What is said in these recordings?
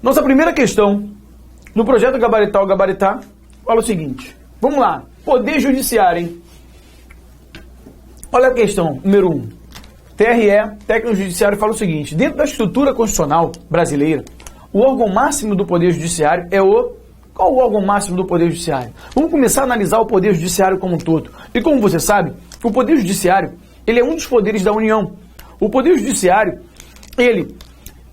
Nossa primeira questão no projeto Gabaritar ou Gabaritar fala o seguinte. Vamos lá. Poder Judiciário, hein? Olha a questão número 1. TRE, Técnico Judiciário, fala o seguinte. Dentro da estrutura constitucional brasileira, o órgão máximo do Poder Judiciário é o... Qual o órgão máximo do Poder Judiciário? Vamos começar a analisar o Poder Judiciário como um todo. E como você sabe, o Poder Judiciário, ele é um dos poderes da União. O Poder Judiciário, ele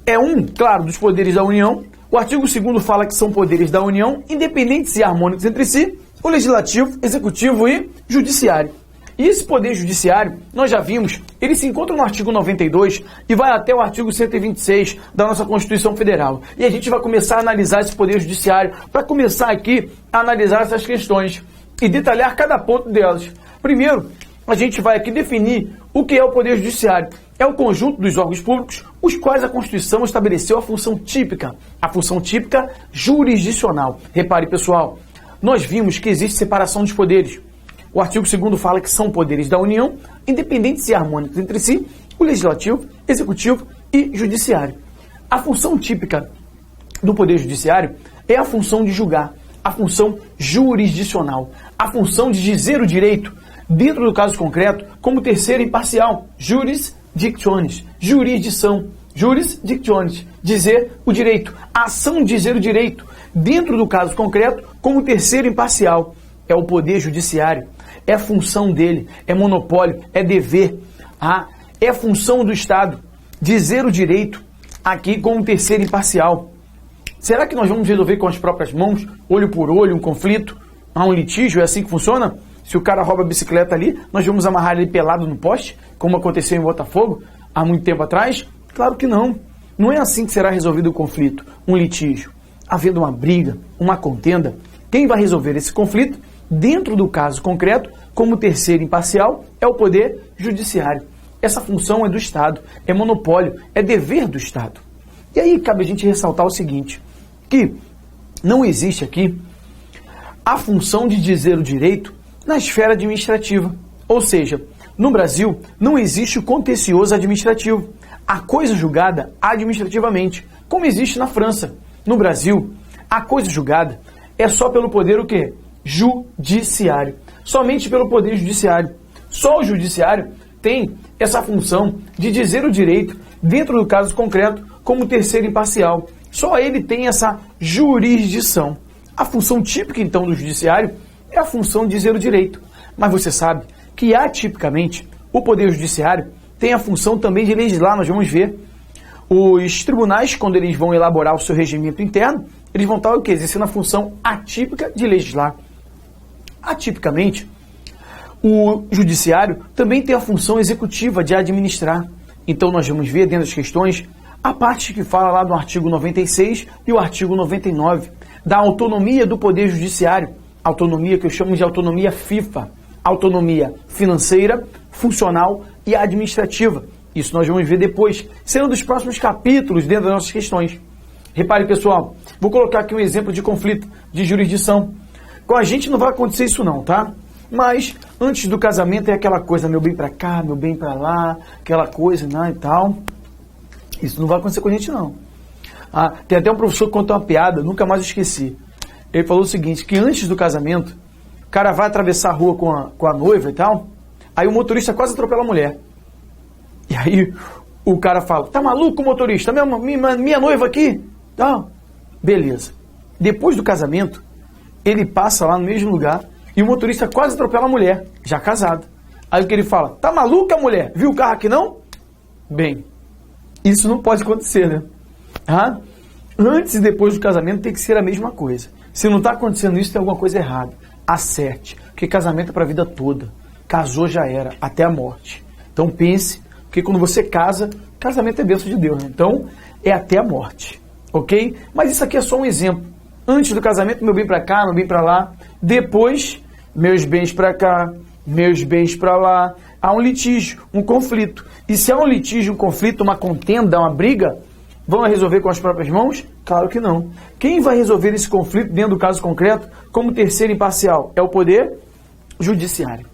é claro, dos poderes da União. O artigo 2º fala que são poderes da União, independentes e harmônicos entre si, o Legislativo, Executivo e Judiciário. E esse Poder Judiciário, nós já vimos, ele se encontra no artigo 92 e vai até o artigo 126 da nossa Constituição Federal. E a gente vai começar a analisar esse Poder Judiciário, para começar aqui a analisar essas questões e detalhar cada ponto delas. Primeiro, a gente vai aqui definir o que é o Poder Judiciário. É o conjunto dos órgãos públicos, os quais a Constituição estabeleceu a função típica jurisdicional. Repare, pessoal, nós vimos que existe separação dos poderes. O artigo 2º fala que são poderes da União, independentes e harmônicos entre si, o Legislativo, Executivo e Judiciário. A função típica do Poder Judiciário é a função de julgar, a função jurisdicional, a função de dizer o direito, dentro do caso concreto, como terceiro imparcial, juris dictionis, jurisdição, juris dictionis, dizer o direito, a ação de dizer o direito, dentro do caso concreto, como terceiro imparcial. É o Poder Judiciário, é função dele, é monopólio, é dever, é função do Estado, dizer o direito aqui como terceiro imparcial. Será que nós vamos resolver com as próprias mãos, olho por olho, um conflito, um litígio, é assim que funciona? Se o cara rouba a bicicleta ali, nós vamos amarrar ele pelado no poste, como aconteceu em Botafogo há muito tempo atrás? Claro que não. Não é assim que será resolvido o conflito, um litígio. Havendo uma briga, uma contenda, quem vai resolver esse conflito, dentro do caso concreto, como terceiro imparcial, é o Poder Judiciário. Essa função é do Estado, é monopólio, é dever do Estado. E aí cabe a gente ressaltar o seguinte, que não existe aqui a função de dizer o direito na esfera administrativa. Ou seja, no Brasil não existe o contencioso administrativo, a coisa julgada administrativamente, como existe na França. No Brasil, a coisa julgada é só pelo poder o quê? Judiciário. Somente pelo Poder Judiciário. Só o Judiciário tem essa função de dizer o direito dentro do caso concreto como terceiro imparcial. Só ele tem essa jurisdição. A função típica, então, do Judiciário é a função de dizer o direito. Mas você sabe que, atipicamente, o Poder Judiciário tem a função também de legislar. Nós vamos ver. Os tribunais, quando eles vão elaborar o seu regimento interno, eles vão estar o quê? Exercendo a função atípica de legislar. Atipicamente, o Judiciário também tem a função executiva de administrar. Então, nós vamos ver dentro das questões a parte que fala lá do artigo 96 e o artigo 99, da autonomia do Poder Judiciário. Autonomia que eu chamo de autonomia FIFA. Autonomia financeira, funcional e administrativa. Isso nós vamos ver depois, sendo dos próximos capítulos dentro das nossas questões. Repare, pessoal, vou colocar aqui um exemplo de conflito de jurisdição. Com a gente não vai acontecer isso não, tá? Mas antes do casamento é aquela coisa, meu bem pra cá, meu bem pra lá, aquela coisa, né, e tal. Isso não vai acontecer com a gente não. Tem até um professor que contou uma piada, nunca mais esqueci. Ele falou o seguinte, que antes do casamento, o cara vai atravessar a rua com a noiva e tal, aí o motorista quase atropela a mulher. E aí o cara fala, tá maluco, motorista? Minha noiva aqui? Tá. Beleza. Depois do casamento, ele passa lá no mesmo lugar e o motorista quase atropela a mulher, já casada. Aí o que ele fala, tá maluca, mulher? Viu o carro aqui não? Bem, isso não pode acontecer, né? Antes e depois do casamento tem que ser a mesma coisa. Se não está acontecendo isso, tem alguma coisa errada. Acerte, porque casamento é para a vida toda. Casou já era, até a morte. Então pense, porque quando você casa, casamento é bênção de Deus, né? Então é até a morte, ok? Mas isso aqui é só um exemplo. Antes do casamento, meu bem para cá, meu bem para lá. Depois, meus bens para cá, meus bens para lá. Há um litígio, um conflito. E se há um litígio, um conflito, uma contenda, uma briga, vão resolver com as próprias mãos? Claro que não. Quem vai resolver esse conflito dentro do caso concreto como terceiro imparcial? É o Poder Judiciário.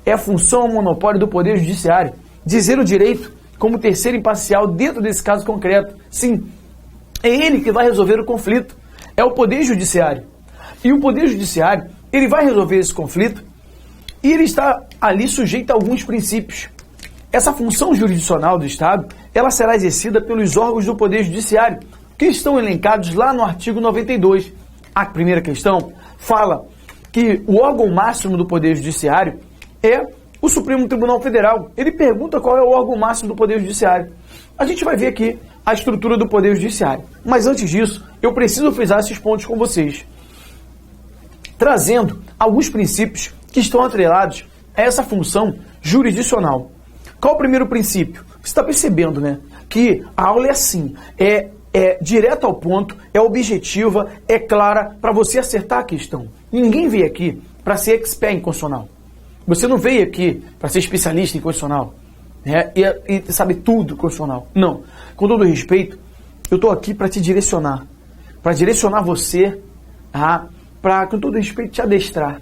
É a função, o monopólio do Poder Judiciário. Dizer o direito como terceiro imparcial dentro desse caso concreto. Sim, É ele que vai resolver o conflito. É o Poder Judiciário. E o Poder Judiciário, ele vai resolver esse conflito e ele está ali sujeito a alguns princípios. Essa função jurisdicional do Estado, ela será exercida pelos órgãos do Poder Judiciário, que estão elencados lá no artigo 92. A primeira questão fala que o órgão máximo do Poder Judiciário é o Supremo Tribunal Federal. Ele pergunta qual é o órgão máximo do Poder Judiciário. A gente vai ver aqui a estrutura do Poder Judiciário. Mas antes disso, eu preciso frisar esses pontos com vocês, trazendo alguns princípios que estão atrelados a essa função jurisdicional. Qual o primeiro princípio? Você está percebendo, né? Que a aula é assim, é direta ao ponto, é objetiva, é clara, para você acertar a questão. Ninguém veio aqui para ser expert em constitucional. Você não veio aqui para ser especialista em constitucional, né? E saber tudo constitucional. Não. Com todo respeito, eu estou aqui para te direcionar. Para direcionar você, para, com todo respeito, te adestrar.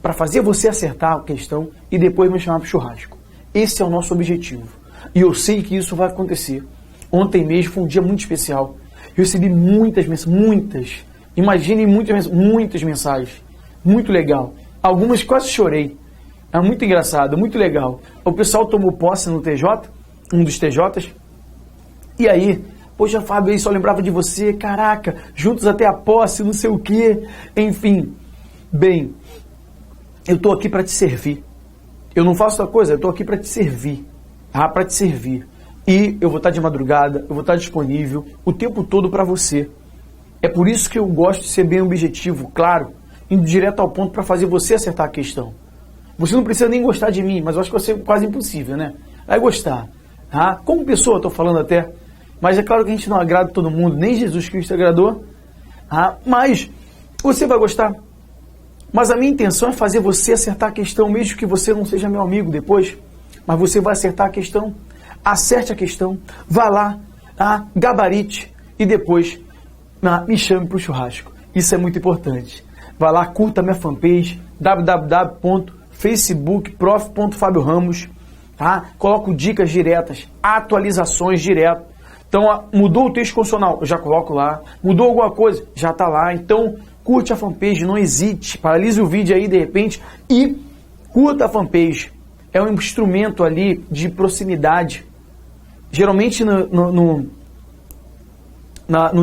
Para fazer você acertar a questão e depois me chamar para o churrasco. Esse é o nosso objetivo. E eu sei que isso vai acontecer. Ontem mesmo foi um dia muito especial. Eu recebi muitas mensagens. Imagine muitas mensagens. Muito legal. Algumas quase chorei. É muito engraçado, muito legal. O pessoal tomou posse no TJ, um dos TJs. E aí, poxa, Fábio, eu só lembrava de você. Caraca, juntos até a posse, não sei o quê. Enfim, bem, eu estou aqui para te servir. Eu não faço outra coisa, eu estou aqui para te servir. Para te servir. E eu vou estar de madrugada, eu vou estar disponível o tempo todo para você. É por isso que eu gosto de ser bem objetivo, claro, indo direto ao ponto para fazer você acertar a questão. Você não precisa nem gostar de mim, mas eu acho que vai ser quase impossível, né? Vai gostar. Como pessoa, estou falando até. Mas é claro que a gente não agrada todo mundo, nem Jesus Cristo agradou. Mas você vai gostar. Mas a minha intenção é fazer você acertar a questão, mesmo que você não seja meu amigo depois. Mas você vai acertar a questão. Acerte a questão. Vá lá, gabarite e depois me chame para o churrasco. Isso é muito importante. Vá lá, curta minha fanpage, www.facebook.prof.fabioramos. Coloco dicas diretas, atualizações direto. Então, mudou o texto constitucional, eu já coloco lá. Mudou alguma coisa, já está lá. Então, curte a fanpage, não hesite, paralise o vídeo aí de repente e curta a fanpage. É um instrumento ali de proximidade. Geralmente no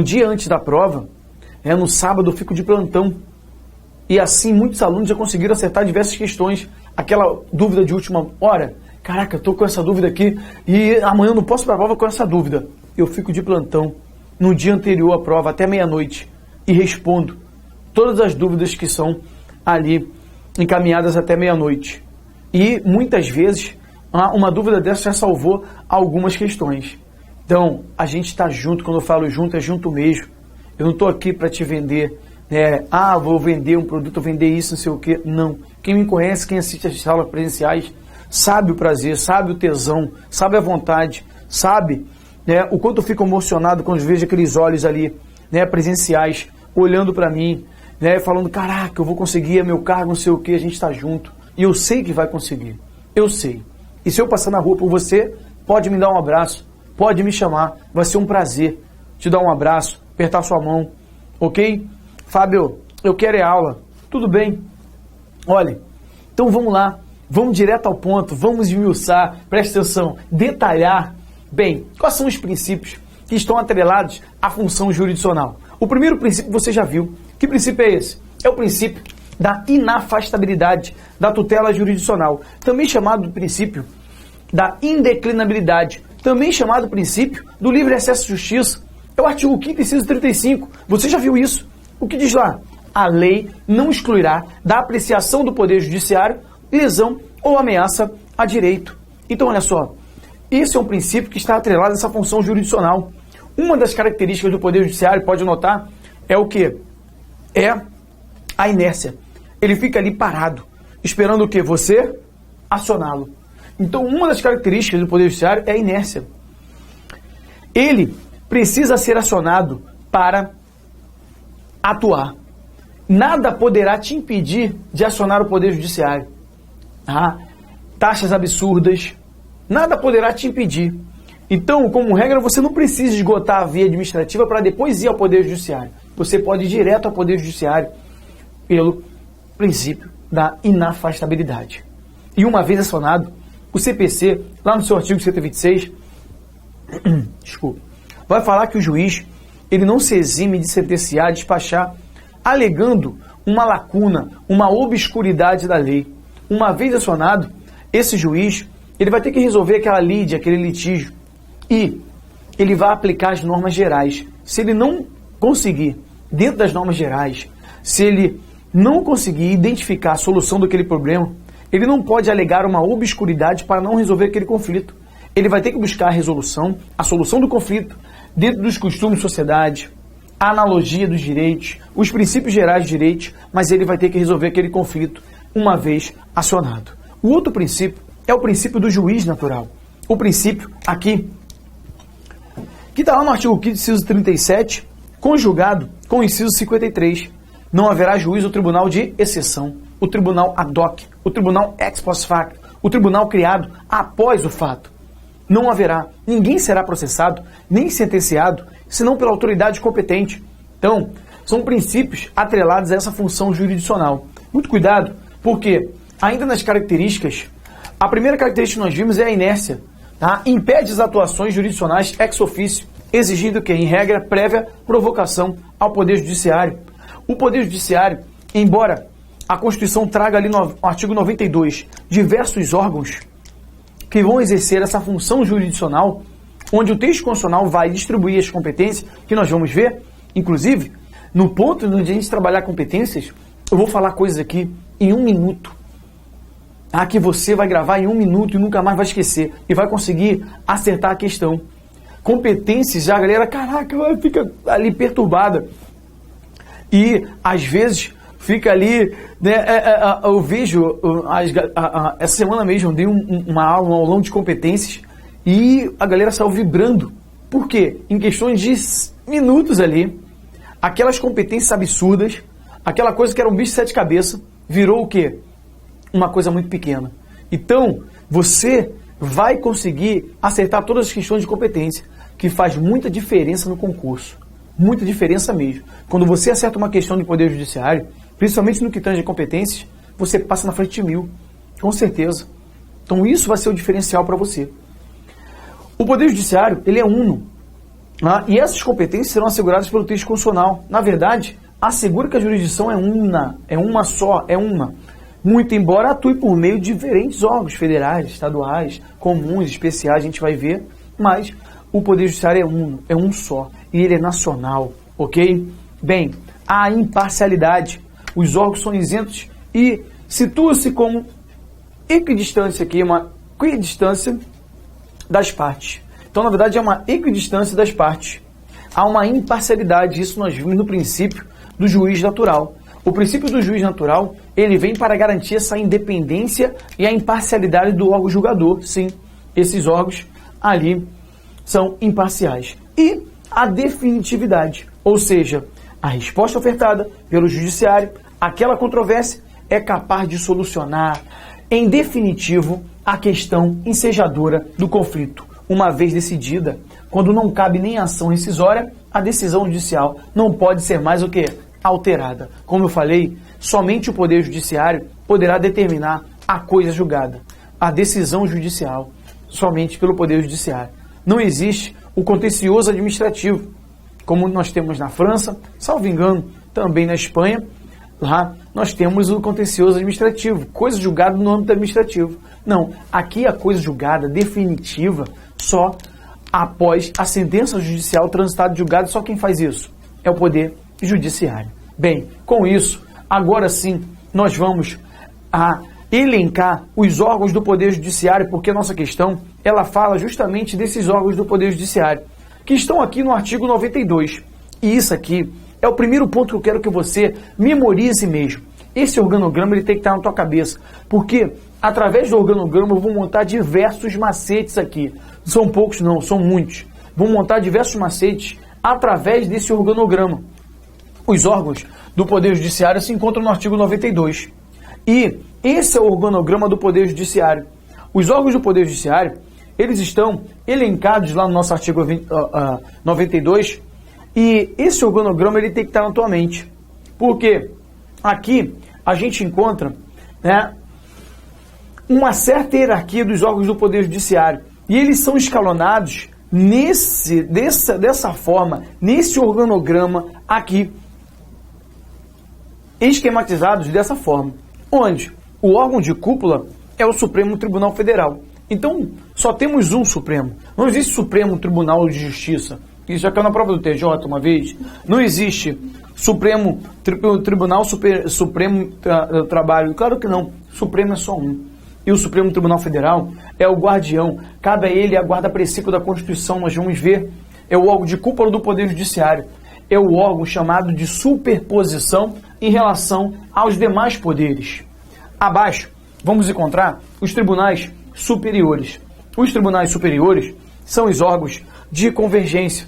dia antes da prova, no sábado eu fico de plantão. E assim muitos alunos já conseguiram acertar diversas questões. Aquela dúvida de última hora, caraca, eu estou com essa dúvida aqui e amanhã eu não posso ir para a prova com essa dúvida. Eu fico de plantão no dia anterior à prova, até meia-noite, e respondo todas as dúvidas que são ali encaminhadas até meia-noite. E muitas vezes uma dúvida dessa já salvou algumas questões. Então, a gente está junto. Quando eu falo junto, é junto mesmo. Eu não estou aqui para te vender, vou vender um produto, vender isso, não sei o quê. Não. Quem me conhece, quem assiste as aulas presenciais, sabe o prazer, sabe o tesão, sabe a vontade, sabe o quanto eu fico emocionado quando vejo aqueles olhos ali, presenciais, olhando para mim, falando, caraca, eu vou conseguir, é meu cargo, não sei o quê, a gente está junto. E eu sei que vai conseguir. Eu sei. E se eu passar na rua por você, pode me dar um abraço, pode me chamar, vai ser um prazer te dar um abraço, apertar sua mão, ok? Fábio, eu quero aula. Tudo bem. Olha, então vamos lá, vamos direto ao ponto, vamos esmiuçar, presta atenção, detalhar. Bem, quais são os princípios que estão atrelados à função jurisdicional? O primeiro princípio você já viu. Que princípio é esse? É o princípio da inafastabilidade da tutela jurisdicional, também chamado do princípio da indeclinabilidade, também chamado princípio do livre acesso à justiça. É o artigo 5º, inciso 35. Você já viu isso? O que diz lá? A lei não excluirá da apreciação do Poder Judiciário lesão ou ameaça a direito. Então, olha só, esse é um princípio que está atrelado a essa função jurisdicional. Uma das características do Poder Judiciário, pode notar, é o quê? É a inércia. Ele fica ali parado, esperando o quê? Você acioná-lo. Então, uma das características do Poder Judiciário é a inércia. Ele precisa ser acionado para atuar. Nada poderá te impedir de acionar o Poder Judiciário. Taxas absurdas, nada poderá te impedir. Então, como regra, você não precisa esgotar a via administrativa para depois ir ao Poder Judiciário. Você pode ir direto ao Poder Judiciário pelo princípio da inafastabilidade. E uma vez acionado, o CPC, lá no seu artigo 126, desculpa, vai falar que o juiz ele não se exime de sentenciar, despachar, alegando uma lacuna, uma obscuridade da lei. Uma vez acionado, esse juiz ele vai ter que resolver aquela lide, aquele litígio, e ele vai aplicar as normas gerais. Se ele não conseguir, dentro das normas gerais, se ele não conseguir identificar a solução daquele problema, ele não pode alegar uma obscuridade para não resolver aquele conflito. Ele vai ter que buscar a solução do conflito, dentro dos costumes de sociedade, a analogia dos direitos, os princípios gerais de direitos, mas ele vai ter que resolver aquele conflito uma vez acionado. O outro princípio é o princípio do juiz natural. O princípio aqui, que está lá no artigo 5º, inciso 37, conjugado com o inciso 53. Não haverá juiz ou tribunal de exceção, o tribunal ad hoc, o tribunal ex post facto, o tribunal criado após o fato. Não haverá, ninguém será processado, nem sentenciado, senão pela autoridade competente. Então, são princípios atrelados a essa função jurisdicional. Muito cuidado, porque ainda nas características, a primeira característica que nós vimos é a inércia. Tá? Impede as atuações jurisdicionais ex officio, exigindo que, em regra, prévia provocação ao Poder Judiciário. O Poder Judiciário, embora a Constituição traga ali no artigo 92 diversos órgãos que vão exercer essa função jurisdicional, onde o texto constitucional vai distribuir as competências, que nós vamos ver, inclusive, no ponto onde a gente trabalhar competências, eu vou falar coisas aqui em 1 minuto. Que você vai gravar em 1 minuto e nunca mais vai esquecer, e vai conseguir acertar a questão. Competências, já a galera, caraca, fica ali perturbada. E, às vezes, fica ali, né, eu vejo, essa semana mesmo, eu dei um aulão de competências e a galera saiu vibrando. Por quê? Em questões de minutos ali, aquelas competências absurdas, aquela coisa que era um bicho de 7 cabeças, virou o quê? Uma coisa muito pequena. Então, você vai conseguir acertar todas as questões de competência, que faz muita diferença no concurso. Muita diferença mesmo. Quando você acerta uma questão de Poder Judiciário, principalmente no que tange competências, você passa na frente de 1000, com certeza. Então isso vai ser o diferencial para você. O Poder Judiciário, ele é uno, e essas competências serão asseguradas pelo texto constitucional. Na verdade, assegura que a jurisdição é uma só, é uma. Muito embora atue por meio de diferentes órgãos federais, estaduais, comuns, especiais, a gente vai ver, mas o Poder Judiciário é uno, é um só, e ele é nacional, ok? Bem, a imparcialidade. Os órgãos são isentos e situa-se como equidistância aqui, uma equidistância das partes. Então, na verdade, é uma equidistância das partes. Há uma imparcialidade, isso nós vimos no princípio do juiz natural. O princípio do juiz natural, ele vem para garantir essa independência e a imparcialidade do órgão julgador. Sim, esses órgãos ali são imparciais. E a definitividade, ou seja, a resposta ofertada pelo judiciário, aquela controvérsia, é capaz de solucionar, em definitivo, a questão ensejadora do conflito. Uma vez decidida, quando não cabe nem ação rescisória, a decisão judicial não pode ser mais o que? Alterada. Como eu falei, somente o Poder Judiciário poderá determinar a coisa julgada. A decisão judicial, somente pelo Poder Judiciário. Não existe o contencioso administrativo, como nós temos na França, salvo engano, também na Espanha. Lá nós temos o contencioso administrativo, coisa julgada no âmbito administrativo. Não, aqui a coisa julgada definitiva só após a sentença judicial transitada e julgada. Só quem faz isso é o Poder Judiciário. Bem, com isso, agora sim, nós vamos elencar os órgãos do Poder Judiciário, porque a nossa questão, ela fala justamente desses órgãos do Poder Judiciário, que estão aqui no artigo 92. E isso aqui é o primeiro ponto que eu quero que você memorize mesmo. Esse organograma ele tem que estar na tua cabeça, porque através do organograma eu vou montar diversos macetes aqui. São poucos não, são muitos. Vou montar diversos macetes através desse organograma. Os órgãos do Poder Judiciário se encontram no artigo 92. E esse é o organograma do Poder Judiciário. Os órgãos do Poder Judiciário, eles estão elencados lá no nosso artigo 92, e esse organograma ele tem que estar na tua mente. Porque aqui a gente encontra, né, uma certa hierarquia dos órgãos do Poder Judiciário. E eles são escalonados dessa forma, nesse organograma aqui, esquematizados dessa forma, onde o órgão de cúpula é o Supremo Tribunal Federal. Então, só temos um Supremo. Não existe Supremo Tribunal de Justiça. Isso já caiu na prova do TJ uma vez. Não existe Supremo Tribunal Supremo Trabalho. Claro que não. Supremo é só um. E o Supremo Tribunal Federal é o guardião. Cabe a ele a guarda precípua da Constituição. Nós vamos ver. É o órgão de cúpula do Poder Judiciário. É o órgão chamado de superposição em relação aos demais poderes. Abaixo, vamos encontrar os tribunais superiores. Os tribunais superiores são os órgãos de convergência.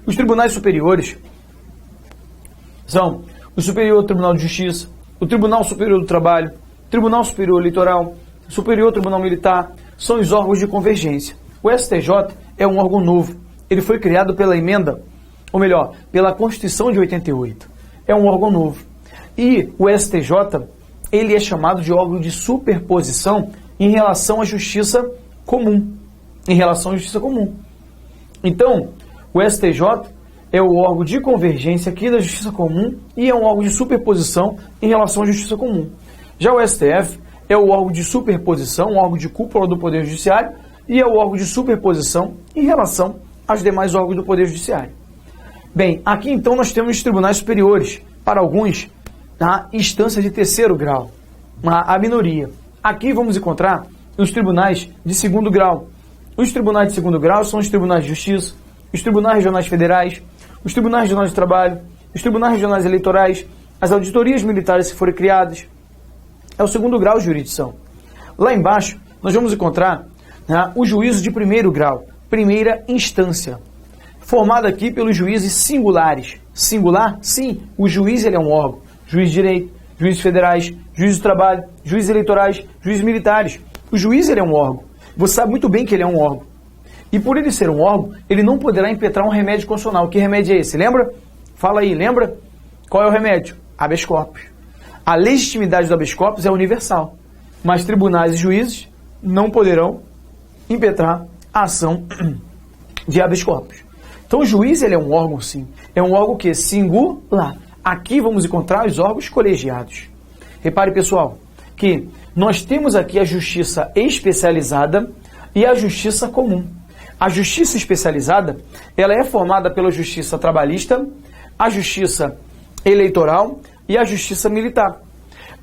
Os tribunais superiores são o Superior Tribunal de Justiça, o Tribunal Superior do Trabalho, Tribunal Superior Eleitoral, Superior Tribunal Militar, são os órgãos de convergência. O STJ é um órgão novo. Ele foi criado pela emenda, ou melhor, pela Constituição de 88. É um órgão novo. E o STJ, ele é chamado de órgão de superposição em relação à justiça comum. Em relação à justiça comum. Então, o STJ é o órgão de convergência aqui da justiça comum e é um órgão de superposição em relação à justiça comum. Já o STF é o órgão de superposição, um órgão de cúpula do Poder Judiciário, e é o órgão de superposição em relação aos demais órgãos do Poder Judiciário. Bem, aqui então nós temos os tribunais superiores, para alguns, na instância de terceiro grau, a minoria. Aqui vamos encontrar os tribunais de segundo grau. Os tribunais de segundo grau são os tribunais de justiça, os tribunais regionais federais, os tribunais regionais de trabalho, os tribunais regionais eleitorais, as auditorias militares que forem criadas. É o segundo grau de jurisdição. Lá embaixo, nós vamos encontrar, né, o juízo de primeiro grau, primeira instância, formado aqui pelos juízes singulares. Singular? Sim, o juiz ele é um órgão. Juiz de direito, juízes federais, juízes do trabalho, juízes eleitorais, juízes militares. O juiz ele é um órgão. Você sabe muito bem que ele é um órgão. E por ele ser um órgão, ele não poderá impetrar um remédio constitucional. Que remédio é esse? Lembra? Fala aí, lembra? Qual é o remédio? Habeas corpus. A legitimidade do habeas corpus é universal, mas tribunais e juízes não poderão impetrar a ação de habeas corpus. Então o juiz ele é um órgão sim, é um órgão que é singular. Aqui vamos encontrar os órgãos colegiados. Repare pessoal, que nós temos aqui a justiça especializada e a justiça comum. A justiça especializada, ela é formada pela justiça trabalhista, a justiça eleitoral e a justiça militar.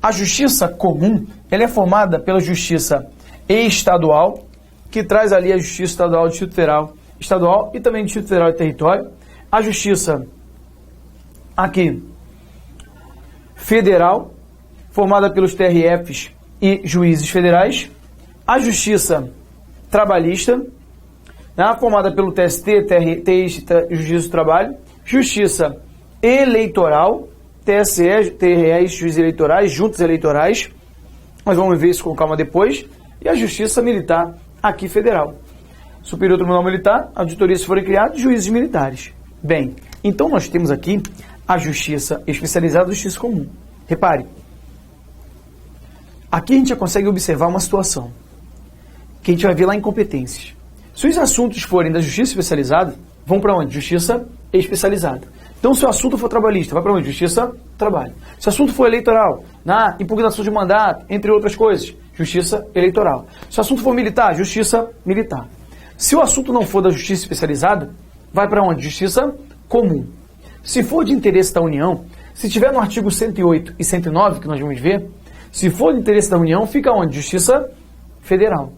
A justiça comum, ela é formada pela justiça estadual, que traz ali a justiça estadual, Distrito Federal, estadual e também Distrito Federal e Território. A justiça aqui federal, formada pelos TRFs e juízes federais. A justiça trabalhista, né, formada pelo TST, TIS, Justiça do Trabalho. Justiça eleitoral, TSE, TREs, juízes eleitorais, juntas eleitorais. Nós vamos ver isso com calma depois. E a Justiça Militar, aqui federal. Superior Tribunal Militar, auditorias se forem criadas, juízes militares. Bem, então nós temos aqui a Justiça especializada e a Justiça comum. Repare, aqui a gente já consegue observar uma situação que a gente vai ver lá em competências. Se os assuntos forem da Justiça especializada, vão para onde? Justiça especializada. Então, se o assunto for trabalhista, vai para onde? Justiça, trabalho. Se o assunto for eleitoral, na impugnação de mandato, entre outras coisas, justiça eleitoral. Se o assunto for militar, justiça militar. Se o assunto não for da justiça especializada, vai para onde? Justiça comum. Se for de interesse da União, se tiver no artigo 108 e 109, que nós vamos ver, se for de interesse da União, fica onde? Justiça federal.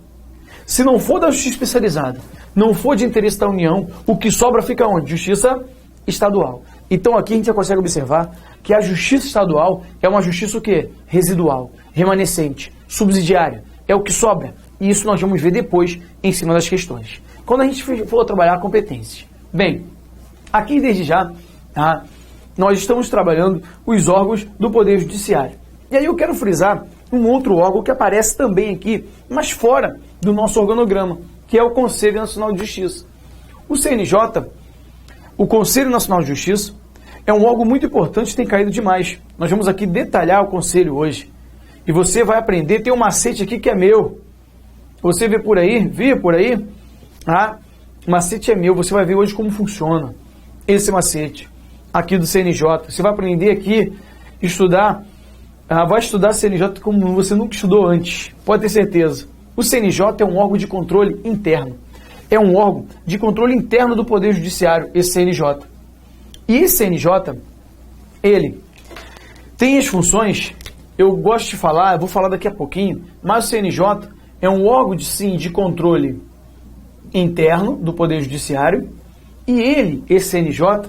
Se não for da justiça especializada, não for de interesse da União, o que sobra fica onde? Justiça estadual. Então aqui a gente já consegue observar que a justiça estadual é uma justiça o quê? Residual, remanescente, subsidiária, é o que sobra. E isso nós vamos ver depois em cima das questões. Quando a gente for trabalhar competências. Bem, aqui desde já, tá, nós estamos trabalhando os órgãos do Poder Judiciário. E aí eu quero frisar um outro órgão que aparece também aqui, mas fora do nosso organograma, que é o Conselho Nacional de Justiça. O CNJ, o Conselho Nacional de Justiça, é um órgão muito importante e tem caído demais. Nós vamos aqui detalhar o Conselho hoje. E você vai aprender, tem um macete aqui que é meu. Você vê por aí, o macete é meu, você vai ver hoje como funciona esse macete aqui do CNJ. Você vai aprender aqui, vai estudar CNJ como você nunca estudou antes, pode ter certeza. O CNJ é um órgão de controle interno. É um órgão de controle interno do Poder Judiciário, esse CNJ. E esse CNJ, ele tem as funções, eu gosto de falar, eu vou falar daqui a pouquinho, mas o CNJ é um órgão de controle interno do Poder Judiciário, e ele, esse CNJ,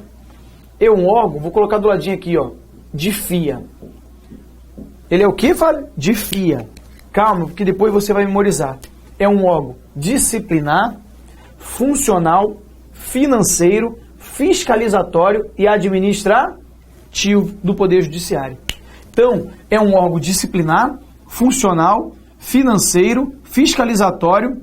é um órgão, vou colocar do ladinho aqui, ó, de FIA. Ele é o que, Fábio? De FIA. Calma, porque depois você vai memorizar. É um órgão disciplinar, funcional, financeiro, fiscalizatório e administrativo do Poder Judiciário. Então, é um órgão disciplinar, funcional, financeiro, fiscalizatório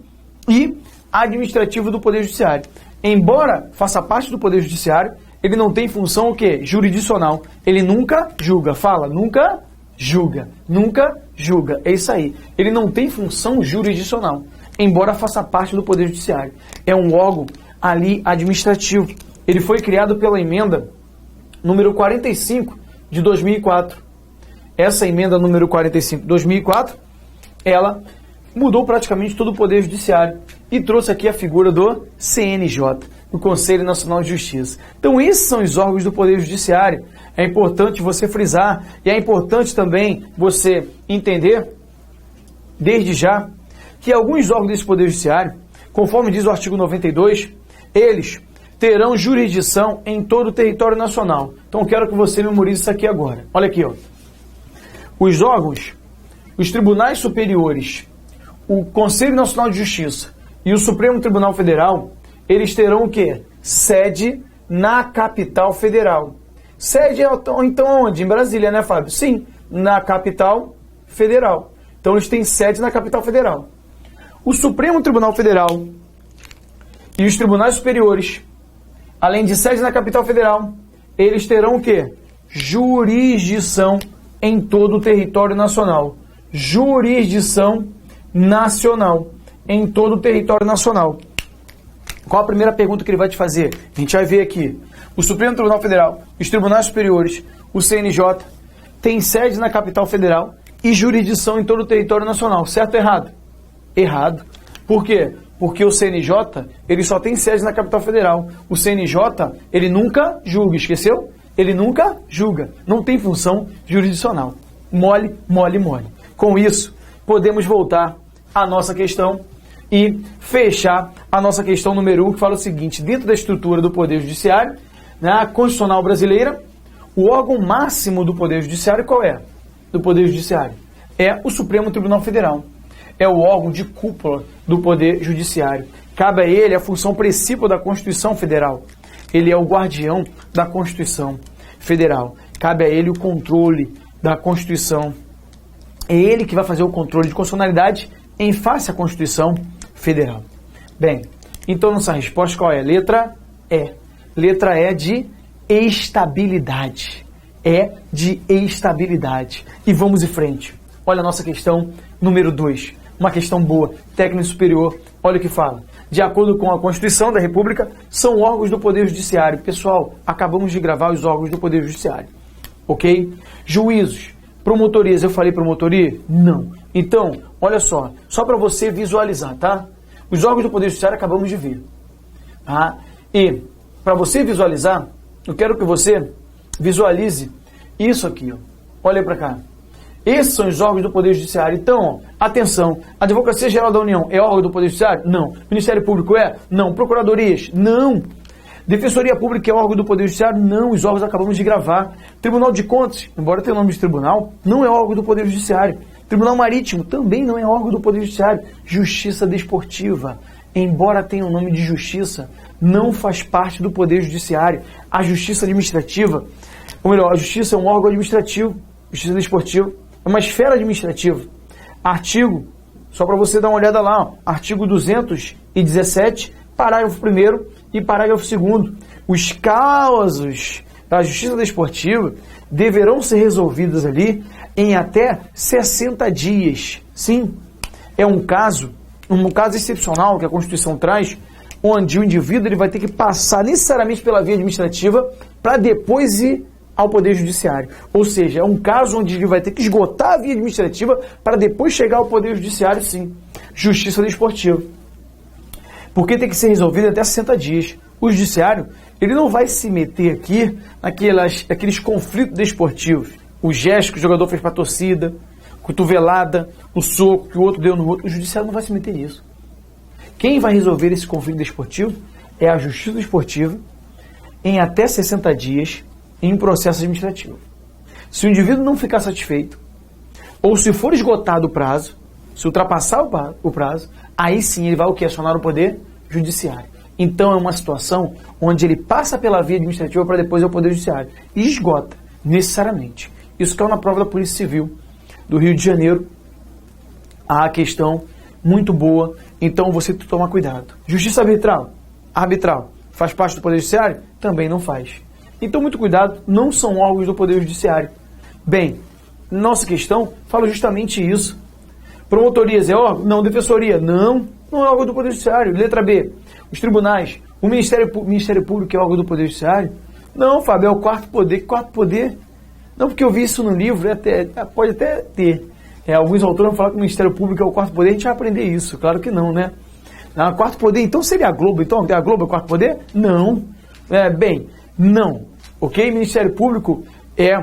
e administrativo do Poder Judiciário. Embora faça parte do Poder Judiciário, ele não tem função o quê? Jurisdicional. Ele nunca julga. Fala, nunca julga. Nunca julga. É isso aí. Ele não tem função jurisdicional, embora faça parte do Poder Judiciário. É um órgão ali administrativo. Ele foi criado pela emenda número 45 de 2004. Essa emenda número 45 de 2004, ela mudou praticamente todo o Poder Judiciário e trouxe aqui a figura do CNJ, do Conselho Nacional de Justiça. Então esses são os órgãos do Poder Judiciário. É importante você frisar e é importante também você entender, desde já, que alguns órgãos desse Poder Judiciário, conforme diz o artigo 92, eles terão jurisdição em todo o território nacional. Então eu quero que você memorize isso aqui agora. Olha aqui, ó. Os órgãos, os tribunais superiores, o Conselho Nacional de Justiça e o Supremo Tribunal Federal, eles terão o quê? Sede na capital federal. Sede então onde? Em Brasília, né, Fábio? Sim, na capital federal. Então eles têm sede na capital federal. O Supremo Tribunal Federal e os tribunais superiores, além de sede na capital federal, eles terão o quê? Jurisdição em todo o território nacional. Jurisdição nacional em todo o território nacional. Qual a primeira pergunta que ele vai te fazer? A gente vai ver aqui. O Supremo Tribunal Federal, os tribunais superiores, o CNJ, tem sede na capital federal e jurisdição em todo o território nacional. Certo ou errado? Errado. Por quê? Porque o CNJ, ele só tem sede na capital federal. O CNJ, ele nunca julga, esqueceu? Ele nunca julga. Não tem função jurisdicional. Mole, mole, mole. Com isso, podemos voltar à nossa questão e fechar a nossa questão número 1, que fala o seguinte: dentro da estrutura do Poder Judiciário, na Constitucional brasileira, o órgão máximo do Poder Judiciário qual é? Do Poder Judiciário. É o Supremo Tribunal Federal. É o órgão de cúpula do Poder Judiciário. Cabe a ele a função principal da Constituição Federal. Ele é o guardião da Constituição Federal. Cabe a ele o controle da Constituição. É ele que vai fazer o controle de constitucionalidade em face à Constituição Federal. Bem, então nossa resposta qual é? Letra E. Letra E de estabilidade. É de estabilidade. E vamos em frente. Olha a nossa questão número 2. Uma questão boa, técnico superior. Olha o que fala. De acordo com a Constituição da República, são órgãos do Poder Judiciário. Pessoal, acabamos de gravar os órgãos do Poder Judiciário. Ok? Juízos, promotorias. Eu falei promotoria? Não. Então, olha só para você visualizar, tá? Os órgãos do Poder Judiciário acabamos de ver. Tá? E, para você visualizar, eu quero que você visualize isso aqui, ó. Olha para cá. Esses são os órgãos do Poder Judiciário. Então, ó, atenção, a Advocacia Geral da União é órgão do Poder Judiciário? Não. Ministério Público é? Não. Procuradorias? Não. Defensoria Pública é órgão do Poder Judiciário? Não. Os órgãos acabamos de gravar. Tribunal de Contas, embora tenha o nome de tribunal, não é órgão do Poder Judiciário. Tribunal Marítimo também não é órgão do Poder Judiciário. Justiça Desportiva, embora tenha o nome de Justiça, não faz parte do Poder Judiciário. A Justiça Administrativa, ou melhor, a Justiça é um órgão administrativo. Justiça Desportiva é uma esfera administrativa. Artigo Só para você dar uma olhada lá, ó, artigo 217, parágrafo 1º e parágrafo 2º. Os casos da Justiça Desportiva deverão ser resolvidos ali em até 60 dias. Sim, é um caso excepcional que a Constituição traz, onde o indivíduo ele vai ter que passar necessariamente pela via administrativa para depois ir ao Poder Judiciário. Ou seja, é um caso onde ele vai ter que esgotar a via administrativa para depois chegar ao Poder Judiciário, sim. Justiça Desportiva. Porque tem que ser resolvido até 60 dias. O Judiciário, ele não vai se meter aqui naqueles conflitos desportivos. O gesto que o jogador fez para a torcida, cotovelada, o soco que o outro deu no outro. O Judiciário não vai se meter nisso. Quem vai resolver esse conflito desportivo é a Justiça Desportiva em até 60 dias em processo administrativo. Se o indivíduo não ficar satisfeito, ou se for esgotado o prazo, se ultrapassar o prazo, aí sim ele vai acionar o Poder Judiciário. Então é uma situação onde ele passa pela via administrativa para depois ir ao Poder Judiciário e esgota, necessariamente. Isso caiu na prova da Polícia Civil do Rio de Janeiro. A questão muito boa, então você tem que tomar cuidado. Justiça arbitral, faz parte do Poder Judiciário? Também não faz. Então, muito cuidado, não são órgãos do Poder Judiciário. Bem, nossa questão fala justamente isso. Promotorias é órgão? Não. Defensoria? Não é órgão do Poder Judiciário. Letra B, os tribunais. O Ministério Público é órgão do Poder Judiciário? Não, Fábio, é o quarto poder. Que quarto poder? Não, porque eu vi isso no livro, pode até ter. Alguns autores vão falar que o Ministério Público é o quarto poder, a gente vai aprender isso. Claro que não, né? Quarto poder, então seria a Globo? Então, a Globo é o quarto poder? Não. Não, ok? Ministério Público é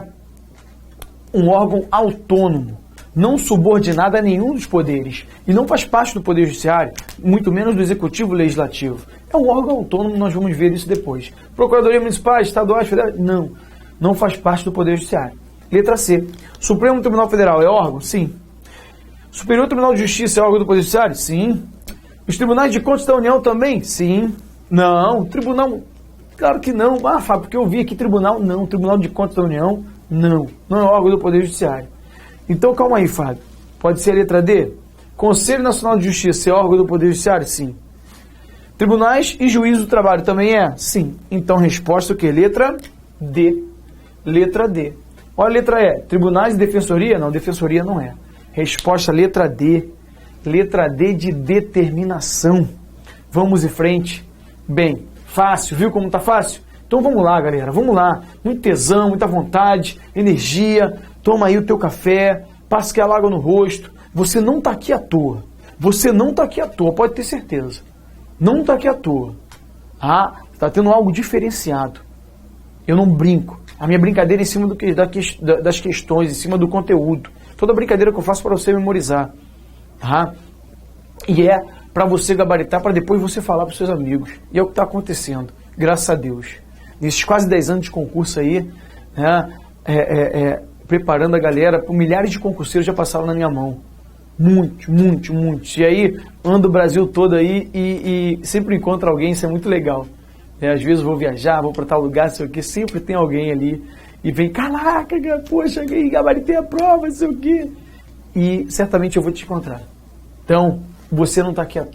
um órgão autônomo, não subordinado a nenhum dos poderes, e não faz parte do Poder Judiciário, muito menos do Executivo Legislativo. É um órgão autônomo, nós vamos ver isso depois. Procuradoria Municipal, Estaduais, Federais, não faz parte do Poder Judiciário. Letra C, Supremo Tribunal Federal é órgão? Sim. Superior Tribunal de Justiça é órgão do Poder Judiciário? Sim. Os Tribunais de Contas da União também? Sim. Não, Tribunal... Claro que não. Fábio, porque eu vi aqui tribunal. Não, Tribunal de Contas da União, não é órgão do Poder Judiciário. Então, calma aí, Fábio. Pode ser a letra D? Conselho Nacional de Justiça é órgão do Poder Judiciário? Sim. Tribunais e Juízo do Trabalho também é? Sim. Então, resposta o quê? Letra D. Letra D. Olha a letra E. Tribunais e Defensoria? Não, Defensoria não é. Resposta letra D. Letra D de determinação. Vamos em frente. Bem, fácil, viu como tá fácil? Então vamos lá, galera, vamos lá. Muito tesão, muita vontade, energia. Toma aí o teu café, passa aquela água no rosto. Você não tá aqui à toa. Você não tá aqui à toa, pode ter certeza. Não tá aqui à toa. Tá tendo algo diferenciado. Eu não brinco. A minha brincadeira é em cima das questões, em cima do conteúdo. Toda brincadeira que eu faço para você memorizar. E é para você gabaritar, para depois você falar para os seus amigos. E é o que está acontecendo, graças a Deus. Nesses quase 10 anos de concurso aí, preparando a galera, por milhares de concurseiros já passaram na minha mão. Muitos. E aí, ando o Brasil todo aí e sempre encontro alguém, isso é muito legal. Às vezes eu vou viajar, vou para tal lugar, sei o que, sempre tem alguém ali e vem, caraca, poxa, gabaritei a prova, sei o que. E certamente eu vou te encontrar. Então, você não está aqui à toa.